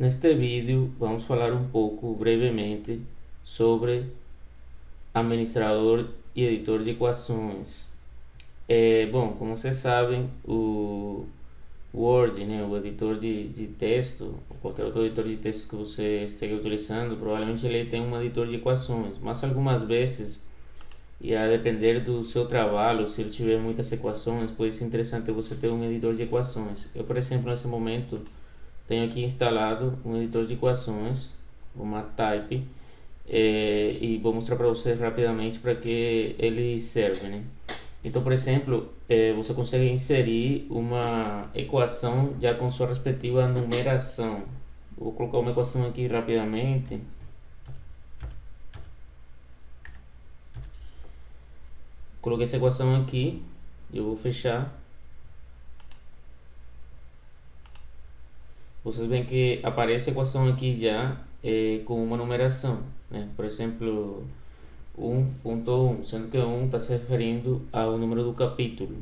Neste vídeo vamos falar um pouco brevemente sobre administrador e editor de equações. Bom, como vocês sabem, o Word, né, o editor de texto, ou qualquer outro editor de texto que você esteja utilizando, provavelmente ele tem um editor de equações, mas algumas vezes, e a depender do seu trabalho, se ele tiver muitas equações, pode ser interessante você ter um editor de equações. Eu, por exemplo, nesse momento tenho aqui instalado um editor de equações, o MATLAB, e vou mostrar para vocês rapidamente para que ele serve, né? Então, por exemplo, você consegue inserir uma equação já com sua respectiva numeração. Vou colocar uma equação aqui rapidamente. Coloquei essa equação aqui, eu vou fechar. Vocês veem que aparece a equação aqui já com uma numeração, né? Por exemplo, 1.1, sendo que 1 está se referindo ao número do capítulo,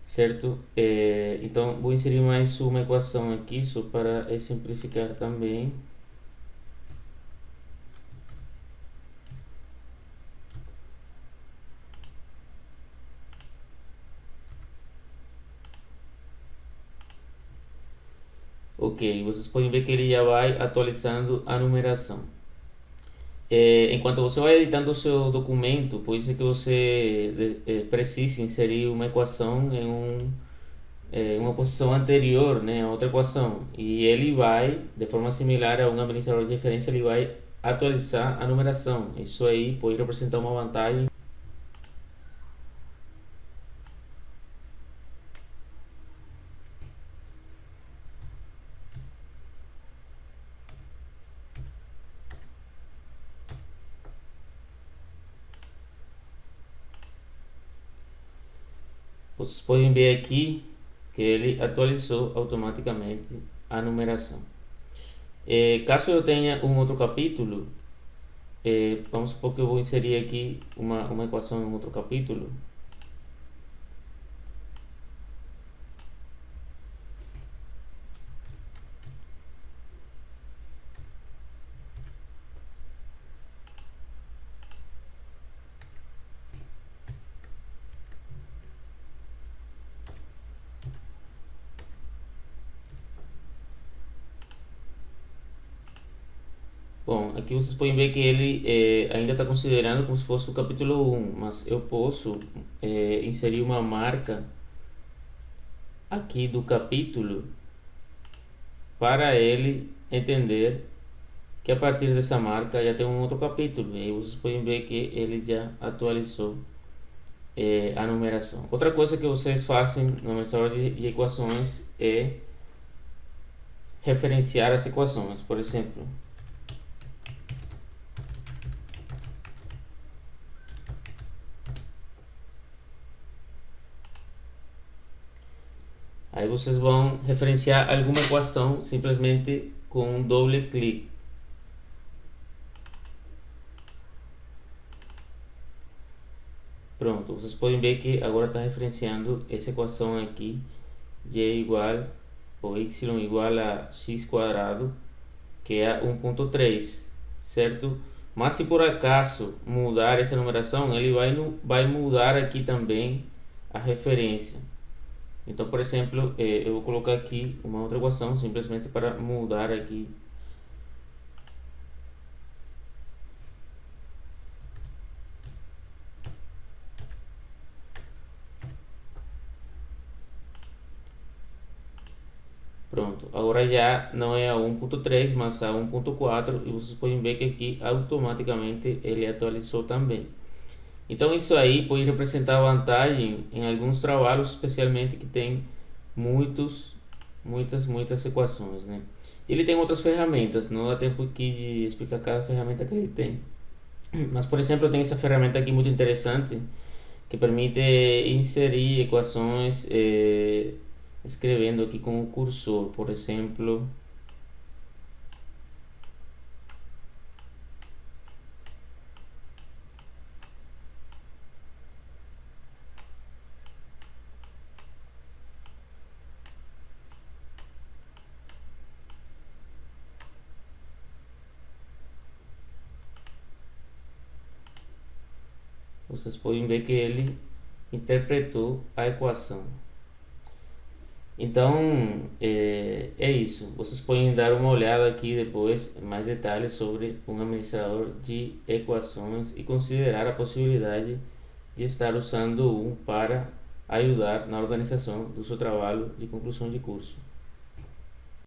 certo? Então, vou inserir mais uma equação aqui, só para exemplificar também. Ok, vocês podem ver que ele já vai atualizando a numeração. Enquanto você vai editando o seu documento, pode ser que você precise inserir uma equação em uma posição anterior, né, a outra equação, e ele vai, de forma similar a um administrador de referência, ele vai atualizar a numeração. Isso aí pode representar uma vantagem. Vocês podem ver aqui que ele atualizou automaticamente a numeração. Caso eu tenha um outro capítulo, vamos supor que eu vou inserir aqui uma equação em outro capítulo. Bom, aqui vocês podem ver que ele ainda está considerando como se fosse o capítulo 1, mas eu posso inserir uma marca aqui do capítulo para ele entender que a partir dessa marca já tem um outro capítulo. E aí vocês podem ver que ele já atualizou a numeração. Outra coisa que vocês fazem no administrador de equações é referenciar as equações. Por exemplo, aí vocês vão referenciar alguma equação simplesmente com um doble clique. Pronto, vocês podem ver que agora está referenciando essa equação aqui, y igual, ou y igual a x quadrado, que é 1.3, certo? Mas se por acaso mudar essa numeração, ele vai mudar aqui também a referência. Então, por exemplo, eu vou colocar aqui uma outra equação, simplesmente para mudar aqui. Pronto, agora já não é a 1.3, mas a 1.4, e vocês podem ver que aqui automaticamente ele atualizou também. Então isso aí pode representar vantagem em alguns trabalhos, especialmente que tem muitas equações, né? Ele tem outras ferramentas, não dá tempo aqui de explicar cada ferramenta que ele tem. Mas, por exemplo, tem essa ferramenta aqui muito interessante que permite inserir equações escrevendo aqui com o cursor, por exemplo. vocês podem ver que ele interpretou a equação. Então, é isso. Vocês podem dar uma olhada aqui depois, mais detalhes sobre um administrador de equações e considerar a possibilidade de estar usando um para ajudar na organização do seu trabalho de conclusão de curso.